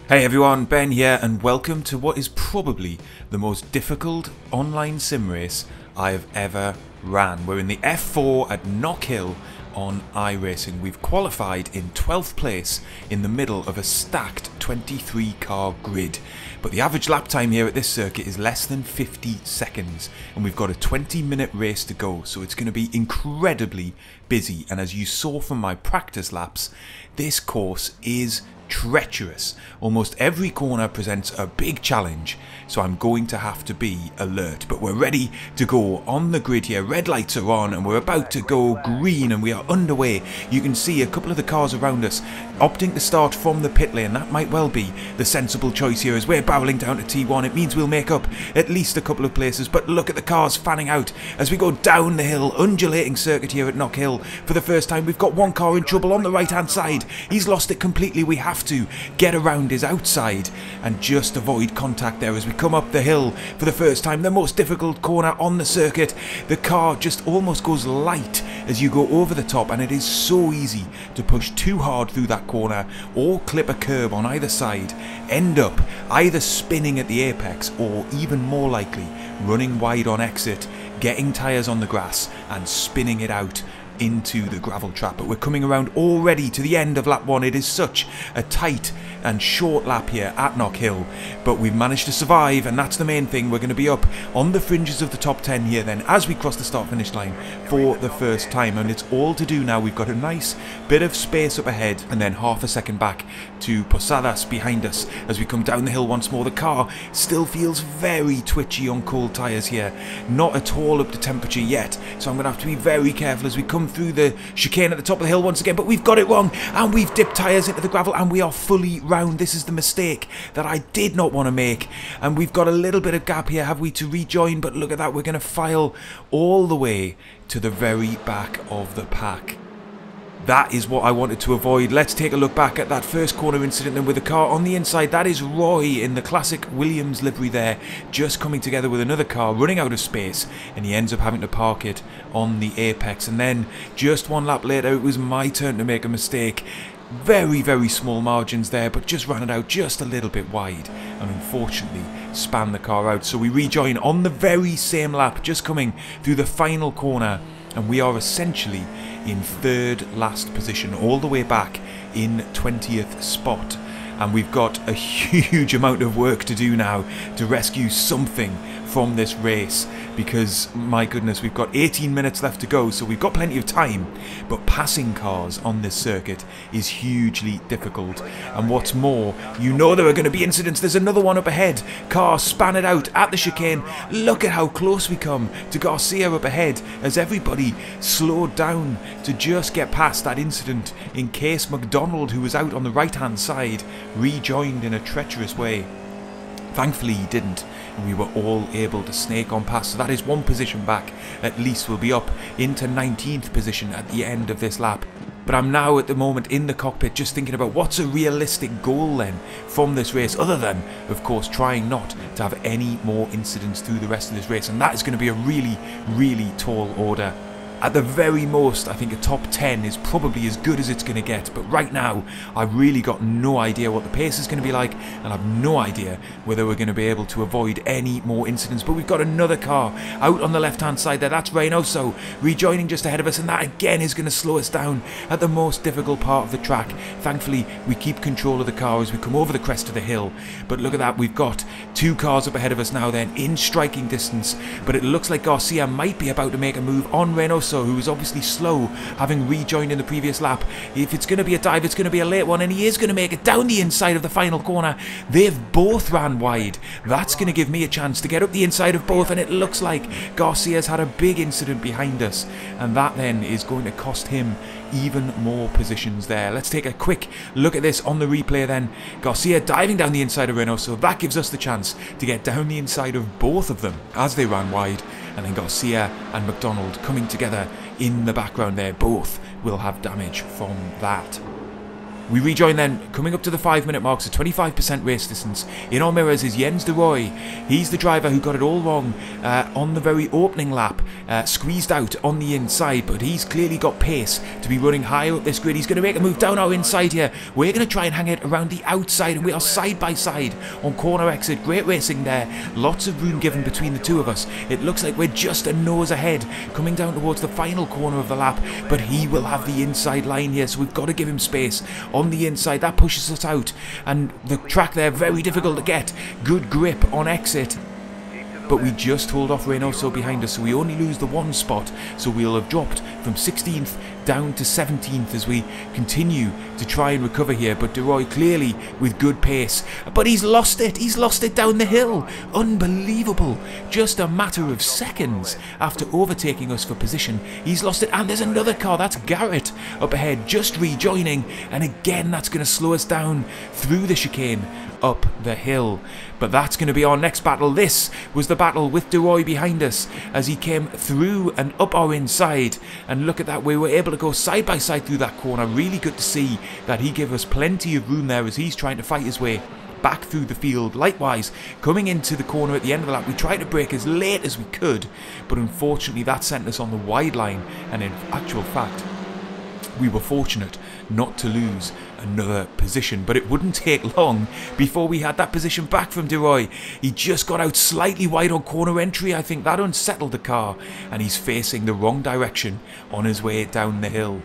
Hey everyone, Ben here and welcome to what is probably the most difficult online sim race I've ever ran. We're in the F4 at Knockhill on iRacing. We've qualified in 12th place in the middle of a stacked 23 car grid. But the average lap time here at this circuit is less than 50 seconds and we've got a 20-minute race to go, so it's going to be incredibly busy. And as you saw from my practice laps, this course is treacherous. Almost every corner presents a big challenge, so I'm going to have to be alert. But we're ready to go on the grid here. Red lights are on and we're about to go green and we are underway. You can see a couple of the cars around us opting to start from the pit lane. That might well be the sensible choice here as we're barreling down to T1. It means we'll make up at least a couple of places, but look at the cars fanning out as we go down the hill. Undulating circuit here at Knockhill for the first time. We've got one car in trouble on the right hand side. He's lost it completely. We have to get around his outside and just avoid contact there as we come up the hill for the first time. The most difficult corner on the circuit. The car just almost goes light as you go over the top, and it is so easy to push too hard through that corner or clip a curb on either side, end up either spinning at the apex or, even more likely, running wide on exit, getting tyres on the grass and spinning it out into the gravel trap. But we're coming around already to the end of lap 1. It is such a tight and short lap here at Knockhill, but we've managed to survive, and that's the main thing. We're going to be up on the fringes of the top 10 here then as we cross the start finish line for the first time, and it's all to do now. We've got a nice bit of space up ahead and then half a second back to Posadas behind us as we come down the hill once more. The car still feels very twitchy on cold tyres here, not at all up to temperature yet, so I'm going to have to be very careful as we come through the chicane at the top of the hill once again. But we've got it wrong and we've dipped tyres into the gravel and we are fully round. This is the mistake that I did not want to make, and we've got a little bit of gap here, have we, to rejoin, but look at that, we're going to file all the way to the very back of the pack. That is what I wanted to avoid. Let's take a look back at that first corner incident then with the car on the inside. That is Roy in the classic Williams livery there, just coming together with another car, running out of space, and he ends up having to park it on the apex. And then just one lap later, it was my turn to make a mistake. Very, very small margins there, but just ran it out just a little bit wide and unfortunately span the car out. So we rejoin on the very same lap, just coming through the final corner, and we are essentially in third last position, all the way back in 20th spot. And we've got a huge amount of work to do now to rescue something from this race, because my goodness, we've got 18 minutes left to go, so we've got plenty of time, but passing cars on this circuit is hugely difficult. And what's more, you know there are going to be incidents. There's another one up ahead. Car span it out at the chicane. Look at how close we come to Garcia up ahead as everybody slowed down to just get past that incident in case McDonald, who was out on the right hand side, rejoined in a treacherous way. Thankfully he didn't, and we were all able to snake on past, so that is one position back. At least we'll be up into 19th position at the end of this lap. But I'm now at the moment in the cockpit just thinking about what's a realistic goal then from this race, other than, of course, trying not to have any more incidents through the rest of this race, and that is going to be a really, really tall order. At the very most, I think a top 10 is probably as good as it's going to get, but right now I've really got no idea what the pace is going to be like, and I've no idea whether we're going to be able to avoid any more incidents. But we've got another car out on the left hand side there. That's Reynoso rejoining just ahead of us, and that again is going to slow us down at the most difficult part of the track. Thankfully we keep control of the car as we come over the crest of the hill, but look at that, we've got two cars up ahead of us now then in striking distance, but it looks like Garcia might be about to make a move on Reynoso, who is obviously slow, having rejoined in the previous lap. If it's going to be a dive, it's going to be a late one, and he is going to make it down the inside of the final corner. They've both ran wide. That's going to give me a chance to get up the inside of both, and it looks like Garcia's had a big incident behind us, and that then is going to cost him even more positions there. Let's take a quick look at this on the replay then. Garcia diving down the inside of Reynoso. That gives us the chance to get down the inside of both of them as they ran wide. And then Garcia and McDonald coming together in the background there. Both will have damage from that. We rejoin then, coming up to the 5-minute mark, so 25% race distance. In our mirrors is Jens de Roy. He's the driver who got it all wrong on the very opening lap, squeezed out on the inside, but he's clearly got pace to be running high up this grid. He's going to make a move down our inside here. We're going to try and hang it around the outside, and we are side by side on corner exit. Great racing there. Lots of room given between the two of us. It looks like we're just a nose ahead, coming down towards the final corner of the lap, but he will have the inside line here, so we've got to give him space. On the inside, that pushes us out, and the track there very difficult to get. Good grip on exit, but we just hold off Reynoso behind us, so we only lose the one spot, so we'll have dropped from 16th down to 17th as we continue to try and recover here. But de Roy clearly with good pace, but he's lost it down the hill. Unbelievable. Just a matter of seconds after overtaking us for position, he's lost it. And there's another car, that's Garrett up ahead, just rejoining, and again that's going to slow us down through the chicane up the hill. But that's going to be our next battle. This was the battle with de Roy behind us as he came through and up our inside, and look at that, we were able to go side by side through that corner. Really good to see that he gave us plenty of room there as he's trying to fight his way back through the field. Likewise, coming into the corner at the end of the lap, we tried to brake as late as we could, but unfortunately that sent us on the wide line, and in actual fact we were fortunate not to lose another position, but it wouldn't take long before we had that position back from de Roy. He just got out slightly wide on corner entry. I think that unsettled the car, and he's facing the wrong direction on his way down the hill.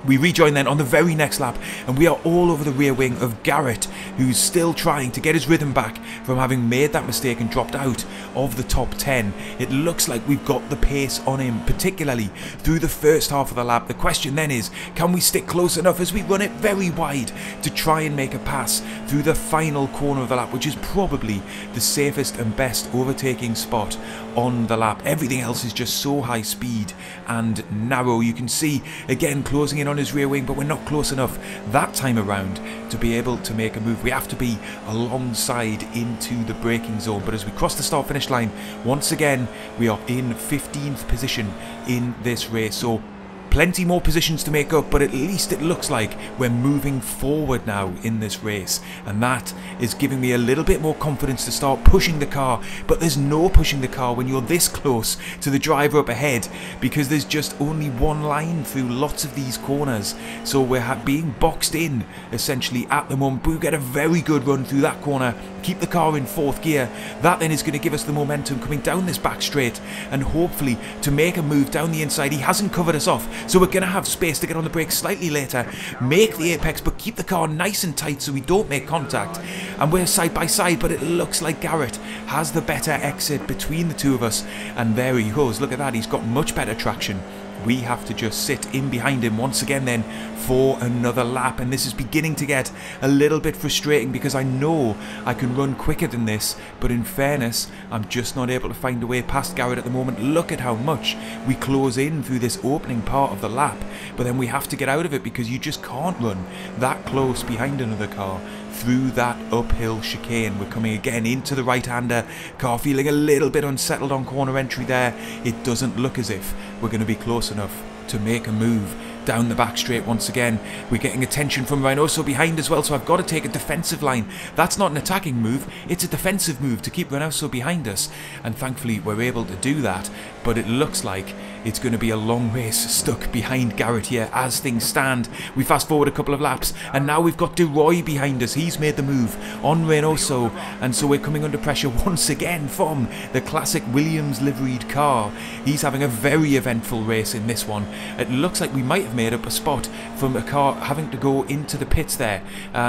We rejoin then on the very next lap, and we are all over the rear wing of Garrett, who's still trying to get his rhythm back from having made that mistake and dropped out of the top 10. It looks like we've got the pace on him, particularly through the first half of the lap. The question then is, can we stick close enough as we run it very wide to try and make a pass through the final corner of the lap, which is probably the safest and best overtaking spot on the lap. Everything else is just so high speed and narrow. You can see again closing in on his rear wing, but we're not close enough that time around to be able to make a move. We have to be alongside into the braking zone. But as we cross the start finish line, once again we are in 15th position in this race, so plenty more positions to make up, but at least it looks like we're moving forward now in this race, and that is giving me a little bit more confidence to start pushing the car. But there's no pushing the car when you're this close to the driver up ahead, because there's just only one line through lots of these corners, so we're being boxed in essentially at the moment. But we get a very good run through that corner, keep the car in 4th gear. That then is going to give us the momentum coming down this back straight, and hopefully to make a move down the inside. He hasn't covered us off, so we're going to have space to get on the brakes slightly later, make the apex, but keep the car nice and tight so we don't make contact. And we're side by side, but it looks like Garrett has the better exit between the two of us, and there he goes. Look at that, he's got much better traction. We have to just sit in behind him once again then for another lap, and this is beginning to get a little bit frustrating because I know I can run quicker than this, but in fairness I'm just not able to find a way past Garrett at the moment. Look at how much we close in through this opening part of the lap, but then we have to get out of it because you just can't run that close behind another car through that uphill chicane. We're coming again into the right-hander. Car feeling a little bit unsettled on corner entry there. It doesn't look as if we're going to be close enough to make a move down the back straight once again. We're getting attention from Reynoso behind as well, so I've got to take a defensive line. That's not an attacking move, it's a defensive move to keep Reynoso behind us, and thankfully we're able to do that. But it looks like it's going to be a long race stuck behind Garrett here as things stand. We fast forward a couple of laps, and now we've got de Roy behind us. He's made the move on Reynoso, and so we're coming under pressure once again from the classic Williams liveried car. He's having a very eventful race in this one. It looks like we might have made up a spot from a car having to go into the pits there,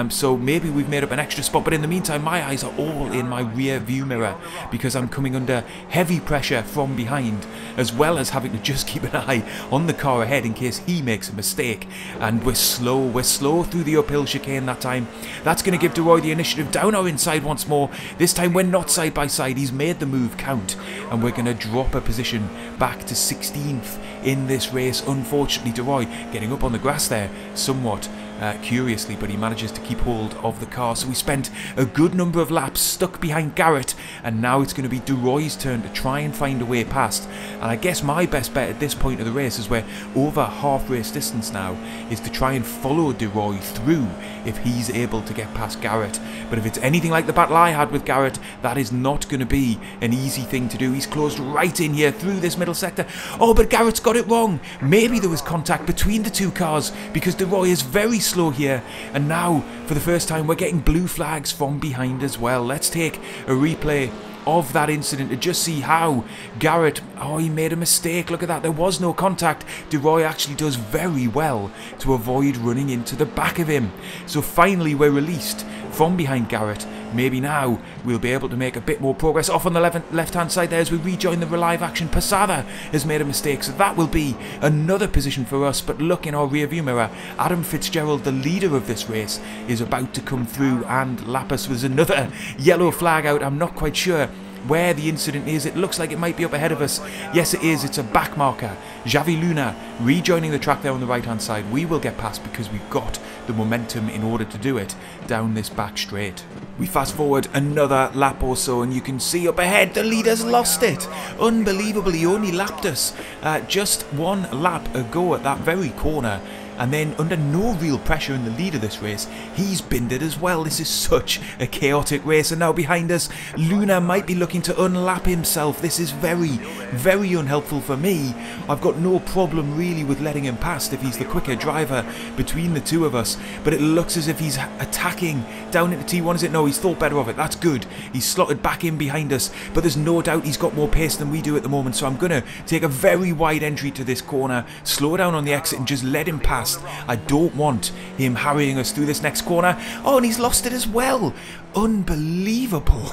so maybe we've made up an extra spot. But in the meantime, my eyes are all in my rear view mirror because I'm coming under heavy pressure from behind, as well as having to just keep an eye on the car ahead in case he makes a mistake. And we're slow through the uphill chicane that time. That's going to give de Roy the initiative down our inside once more. This time we're not side by side, he's made the move count, and we're going to drop a position back to 16th in this race. Unfortunately, de Roy getting up on the grass there somewhat curiously, but he manages to keep hold of the car. So we spent a good number of laps stuck behind Garrett, and now it's going to be De Roy's turn to try and find a way past. And I guess my best bet at this point of the race, as we're over half race distance now, is to try and follow De Roy through if he's able to get past Garrett. But if it's anything like the battle I had with Garrett, that is not going to be an easy thing to do. He's closed right in here through this middle sector. Oh, but Garrett's got it wrong. Maybe there was contact between the two cars, because De Roy is very slow here, and now for the first time we're getting blue flags from behind as well. Let's take a replay of that incident to just see how Garrett, he made a mistake. Look at that, there was no contact. De Roy actually does very well to avoid running into the back of him. So finally we're released from behind Garrett. Maybe now we'll be able to make a bit more progress. Off on the left hand side there as we rejoin the live action. Posada has made a mistake, so that will be another position for us. But look in our rear view mirror, Adam Fitzgerald, the leader of this race, is about to come through and lap us. There's another yellow flag out. I'm not quite sure where the incident is. It looks like it might be up ahead of us. Yes, it is. It's a back marker. Xavi Luna rejoining the track there on the right hand side. We will get past because we've got the momentum in order to do it down this back straight. We fast forward another lap or so, and you can see up ahead the leader's lost it. Unbelievable, he only lapped us just one lap ago at that very corner. And then under no real pressure in the lead of this race, he's binned it as well. This is such a chaotic race. And now behind us, Luna might be looking to unlap himself. This is very, very unhelpful for me. I've got no problem really with letting him past if he's the quicker driver between the two of us. But it looks as if he's attacking down into T1, is it? No, he's thought better of it. That's good. He's slotted back in behind us. But there's no doubt he's got more pace than we do at the moment. So I'm going to take a very wide entry to this corner, slow down on the exit and just let him pass. I don't want him harrying us through this next corner. Oh, and he's lost it as well. Unbelievable.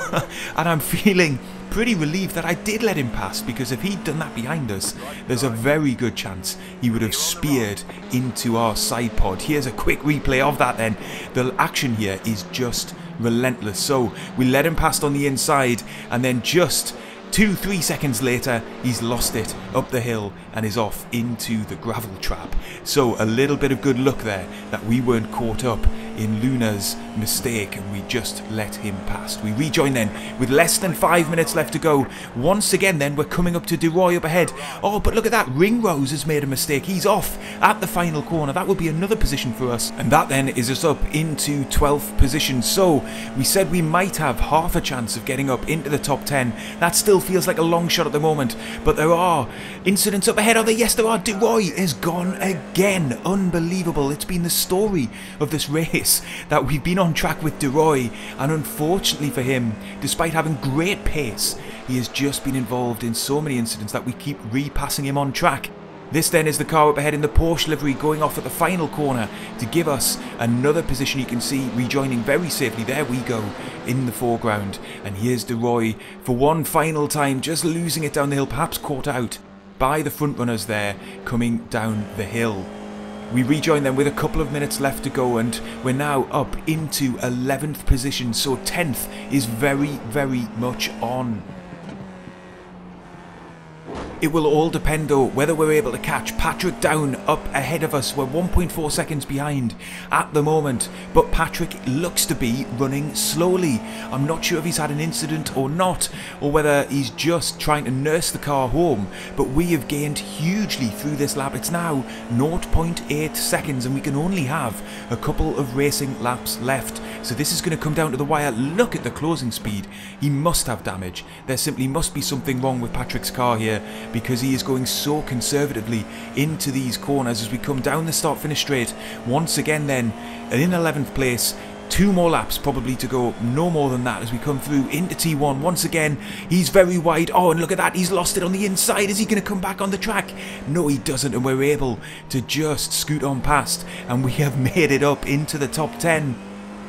And I'm feeling pretty relieved that I did let him pass, because if he'd done that behind us, there's a very good chance he would have speared into our side pod. Here's a quick replay of that then. The action here is just relentless. So we let him past on the inside, and then just 2-3 seconds later, he's lost it up the hill and is off into the gravel trap. So a little bit of good luck there that we weren't caught up in Luna's mistake and we just let him past. We rejoin then with less than 5 minutes left to go. Once again then, we're coming up to De Roy up ahead. Oh, but look at that, Ringrose has made a mistake. He's off at the final corner. That will be another position for us, and that then is us up into 12th position. So we said we might have half a chance of getting up into the top 10. That still feels like a long shot at the moment, but there are incidents up ahead. Are there? Yes, there are. De Roy is gone again. Unbelievable. It's been the story of this race that we've been on track with De Roy, and unfortunately for him, despite having great pace, he has just been involved in so many incidents that we keep repassing him on track. This then is the car up ahead in the Porsche livery going off at the final corner to give us another position. You can see rejoining very safely. There we go in the foreground. And here's De Roy for one final time, just losing it down the hill, perhaps caught out by the front runners there coming down the hill. We rejoin them with a couple of minutes left to go, and we're now up into 11th position. So 10th is very, very much on. It will all depend though whether we're able to catch Patrick down up ahead of us. We're 1.4 seconds behind at the moment, but Patrick looks to be running slowly. I'm not sure if he's had an incident or not, or whether he's just trying to nurse the car home, but we have gained hugely through this lap. It's now 0.8 seconds and we can only have a couple of racing laps left. So this is going to come down to the wire. Look at the closing speed. He must have damage. There simply must be something wrong with Patrick's car here, because he is going so conservatively into these corners as we come down the start finish straight once again then, and in 11th place. 2 more laps probably to go, no more than that, as we come through into T1 once again. He's very wide. Oh, and look at that, he's lost it on the inside. Is he going to come back on the track? No, he doesn't, and we're able to just scoot on past, and we have made it up into the top 10.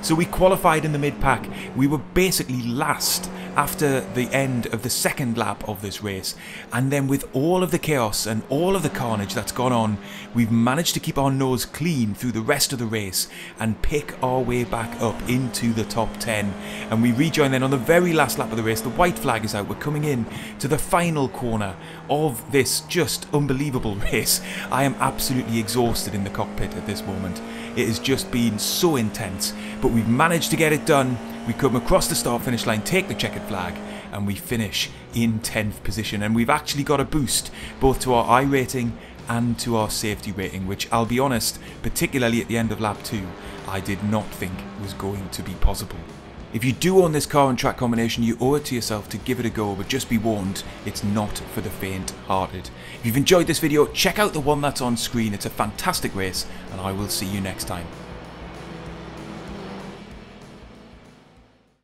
So we qualified in the mid-pack. We were basically last after the end of the second lap of this race, and then with all of the chaos and all of the carnage that's gone on, we've managed to keep our nose clean through the rest of the race and pick our way back up into the top 10. And we rejoin then on the very last lap of the race. The white flag is out. We're coming in to the final corner of this just unbelievable race. I am absolutely exhausted in the cockpit at this moment. It has just been so intense, but we've managed to get it done. We come across the start finish line, take the checkered flag, and we finish in 10th position. And we've actually got a boost both to our I rating and to our safety rating, which I'll be honest, particularly at the end of lap 2, I did not think was going to be possible. If you do own this car and track combination, you owe it to yourself to give it a go, but just be warned, it's not for the faint-hearted. If you've enjoyed this video, check out the one that's on screen. It's a fantastic race, and I will see you next time.